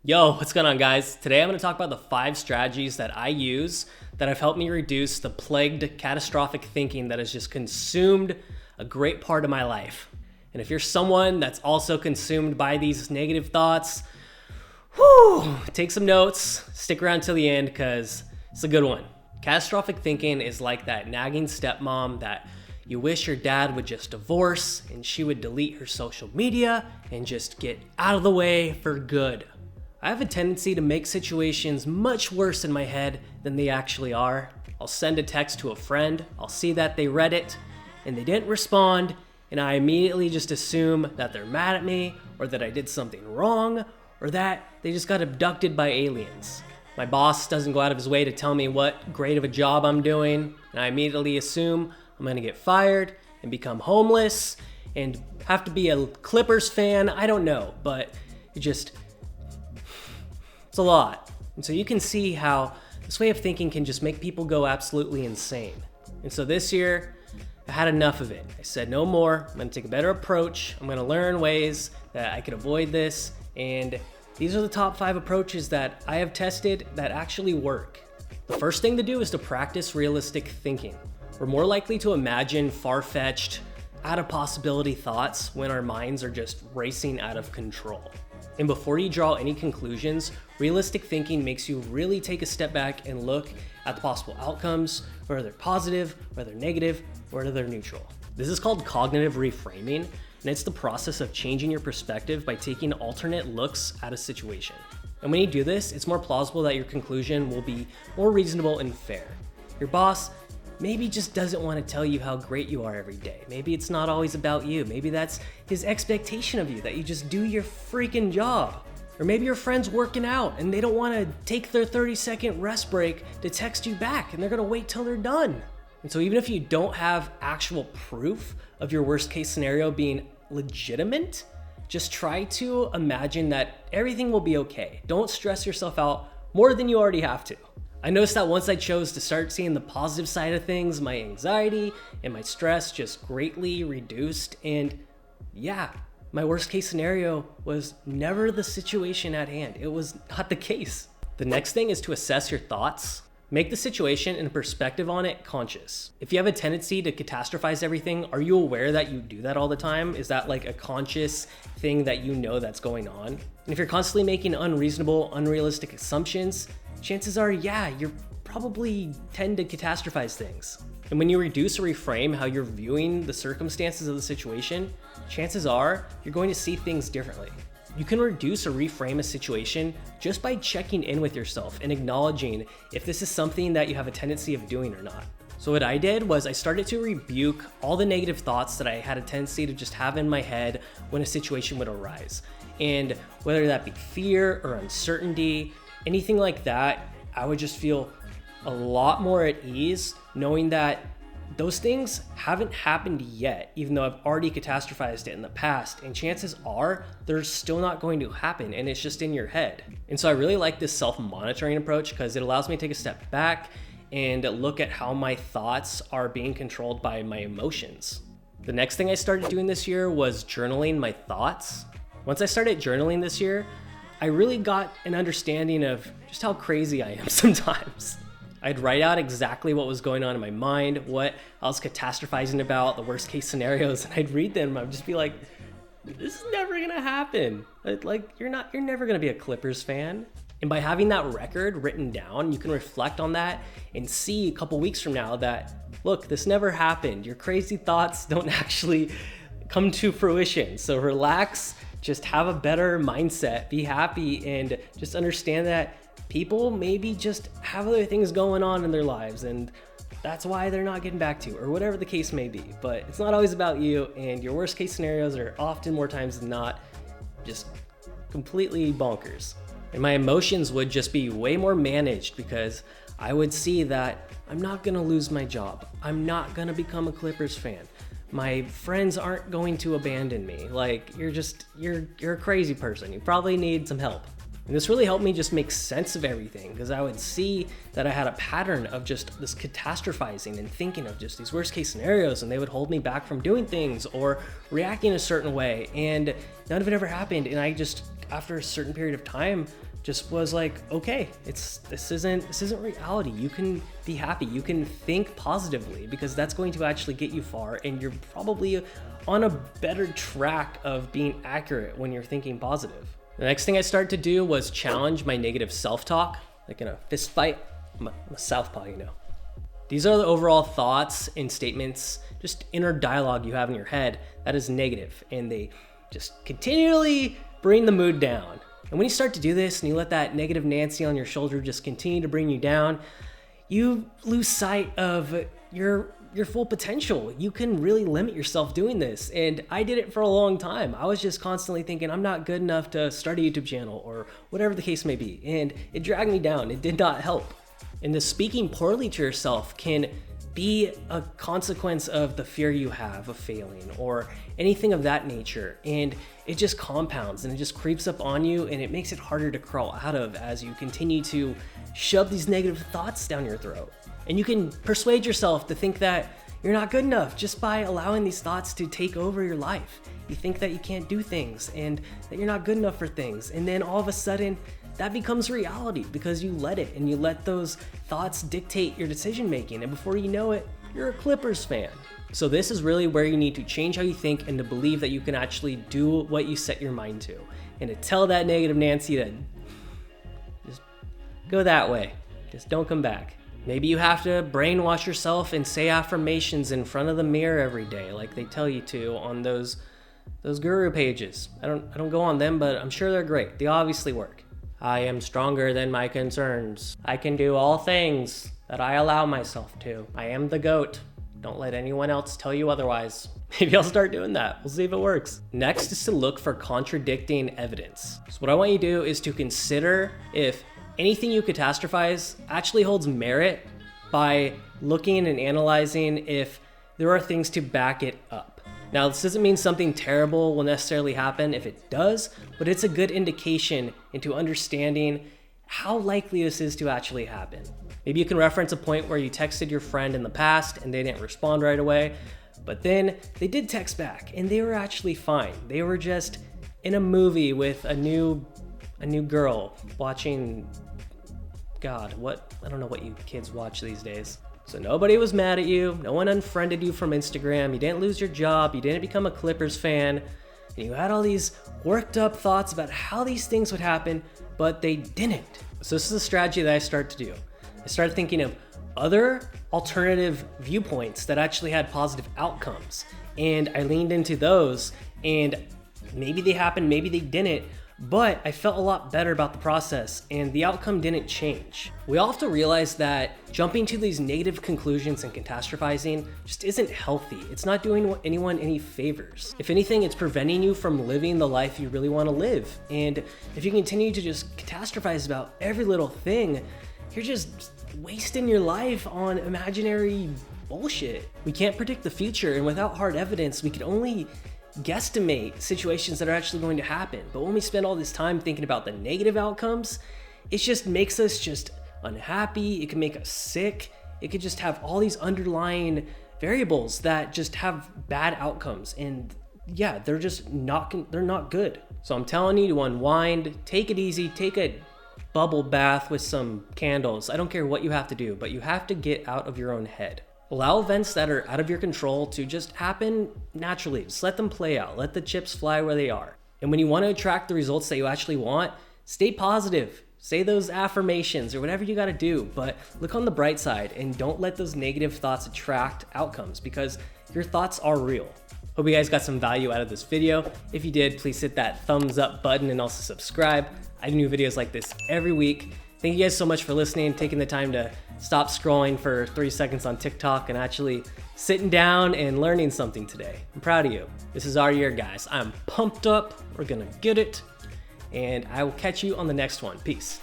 Yo, what's going on, guys? Today I'm going to talk about the 5 strategies that I use that have helped me reduce the plagued catastrophic thinking that has just consumed a great part of my life. And if you're someone that's also consumed by these negative thoughts, take some notes, stick around till the end because it's a good one. Catastrophic thinking is like that nagging stepmom that you wish your dad would just divorce and she would delete her social media and just get out of the way for good. I have a tendency to make situations much worse in my head than they actually are. I'll send a text to a friend, I'll see that they read it, and they didn't respond, and I immediately just assume that they're mad at me, or that I did something wrong, or that they just got abducted by aliens. My boss doesn't go out of his way to tell me what great of a job I'm doing, and I immediately assume I'm gonna get fired and become homeless and have to be a Clippers fan. I don't know, but it's a lot. And so you can see how this way of thinking can just make people go absolutely insane. And so this year, I had enough of it. I said no more. I'm gonna take a better approach. I'm gonna learn ways that I could avoid this. And these are the top 5 approaches that I have tested that actually work. The first thing to do is to practice realistic thinking. We're more likely to imagine far-fetched, out-of-possibility thoughts when our minds are just racing out of control. And before you draw any conclusions, realistic thinking makes you really take a step back and look at the possible outcomes, whether they're positive, whether they're negative, or whether they're neutral. This is called cognitive reframing, and it's the process of changing your perspective by taking alternate looks at a situation. And when you do this, it's more plausible that your conclusion will be more reasonable and fair. Your boss maybe just doesn't want to tell you how great you are every day. Maybe it's not always about you. Maybe that's his expectation of you, that you just do your freaking job. Or maybe your friend's working out and they don't want to take their 30-second rest break to text you back and they're going to wait till they're done. And so even if you don't have actual proof of your worst case scenario being legitimate, just try to imagine that everything will be okay. Don't stress yourself out more than you already have to. I noticed that once I chose to start seeing the positive side of things, my anxiety and my stress just greatly reduced. And yeah, my worst case scenario was never the situation at hand. It was not the case. The next thing is to assess your thoughts. Make the situation and perspective on it conscious. If you have a tendency to catastrophize everything, are you aware that you do that all the time? Is that like a conscious thing that you know that's going on? And if you're constantly making unreasonable, unrealistic assumptions, chances are, you're probably tend to catastrophize things. And when you reduce or reframe how you're viewing the circumstances of the situation, chances are you're going to see things differently. You can reduce or reframe a situation just by checking in with yourself and acknowledging if this is something that you have a tendency of doing or not. So what I did was I started to rebuke all the negative thoughts that I had a tendency to just have in my head when a situation would arise. And whether that be fear or uncertainty, anything like that, I would just feel a lot more at ease knowing that those things haven't happened yet, even though I've already catastrophized it in the past, and chances are they're still not going to happen and it's just in your head. And so I really like this self-monitoring approach because it allows me to take a step back and look at how my thoughts are being controlled by my emotions. The next thing I started doing this year was journaling my thoughts. Once I started journaling this year, I really got an understanding of just how crazy I am sometimes. I'd write out exactly what was going on in my mind, what I was catastrophizing about, the worst case scenarios, and I'd read them. I'd just be like, this is never gonna happen. Like you're never gonna be a Clippers fan. And by having that record written down, you can reflect on that and see a couple weeks from now that, look, this never happened. Your crazy thoughts don't actually come to fruition. So relax, just have a better mindset, be happy, and just understand that people maybe just have other things going on in their lives and that's why they're not getting back to you, or whatever the case may be. But it's not always about you, and your worst case scenarios are often more times than not just completely bonkers. And my emotions would just be way more managed because I would see that I'm not gonna lose my job. I'm not gonna become a Clippers fan. My friends aren't going to abandon me. Like, you're a crazy person. You probably need some help. And this really helped me just make sense of everything, because I would see that I had a pattern of just this catastrophizing and thinking of just these worst case scenarios, and they would hold me back from doing things or reacting a certain way, and none of it ever happened. And I just, after a certain period of time, just was like, okay, this isn't reality. You can be happy, you can think positively, because that's going to actually get you far, and you're probably on a better track of being accurate when you're thinking positive. The next thing I started to do was challenge my negative self-talk, like in a fist fight. I'm a southpaw, you know. These are the overall thoughts and statements, just inner dialogue you have in your head that is negative, and they just continually bring the mood down. And when you start to do this and you let that negative Nancy on your shoulder just continue to bring you down, you lose sight of your full potential. You can really limit yourself doing this. And I did it for a long time. I was just constantly thinking I'm not good enough to start a YouTube channel or whatever the case may be. And it dragged me down. It did not help. And the speaking poorly to yourself can be a consequence of the fear you have of failing or anything of that nature. And it just compounds and it just creeps up on you, and it makes it harder to crawl out of as you continue to shove these negative thoughts down your throat. And you can persuade yourself to think that you're not good enough just by allowing these thoughts to take over your life. You think that you can't do things and that you're not good enough for things. And then all of a sudden, that becomes reality because you let it, and you let those thoughts dictate your decision making. And before you know it, you're a Clippers fan. So this is really where you need to change how you think and to believe that you can actually do what you set your mind to. And to tell that negative Nancy to just go that way. Just don't come back. Maybe you have to brainwash yourself and say affirmations in front of the mirror every day, like they tell you to on those guru pages. I don't go on them, but I'm sure they're great. They obviously work. I am stronger than my concerns. I can do all things that I allow myself to. I am the GOAT. Don't let anyone else tell you otherwise. Maybe I'll start doing that. We'll see if it works. Next is to look for contradicting evidence. So what I want you to do is to consider if anything you catastrophize actually holds merit by looking and analyzing if there are things to back it up. Now, this doesn't mean something terrible will necessarily happen if it does, but it's a good indication into understanding how likely this is to actually happen. Maybe you can reference a point where you texted your friend in the past and they didn't respond right away, but then they did text back and they were actually fine. They were just in a movie with a new girl watching, God, I don't know what you kids watch these days. So nobody was mad at you, no one unfriended you from Instagram, you didn't lose your job, you didn't become a Clippers fan, and you had all these worked up thoughts about how these things would happen, but they didn't. So this is a strategy that I started to do. I started thinking of other alternative viewpoints that actually had positive outcomes, and I leaned into those, and maybe they happened, maybe they didn't, but I felt a lot better about the process and the outcome didn't change. We all have to realize that jumping to these negative conclusions and catastrophizing just isn't healthy. It's not doing anyone any favors. If anything, it's preventing you from living the life you really want to live. And if you continue to just catastrophize about every little thing, you're just wasting your life on imaginary bullshit. We can't predict the future, and without hard evidence, we can only guesstimate situations that are actually going to happen. But when we spend all this time thinking about the negative outcomes, it just makes us just unhappy. It can make us sick. It could just have all these underlying variables that just have bad outcomes. And yeah, they're not good. So I'm telling you to unwind, take it easy, take a bubble bath with some candles. I don't care what you have to do, but you have to get out of your own head. Allow events that are out of your control to just happen naturally. Just let them play out. Let the chips fly where they are. And when you want to attract the results that you actually want, stay positive. Say those affirmations or whatever you got to do, but look on the bright side and don't let those negative thoughts attract outcomes, because your thoughts are real. Hope you guys got some value out of this video. If you did, please hit that thumbs up button and also subscribe. I do new videos like this every week. Thank you guys so much for listening, taking the time to stop scrolling for 3 seconds on TikTok and actually sitting down and learning something today. I'm proud of you. This is our year, guys. I'm pumped up. We're gonna get it. And I will catch you on the next one. Peace.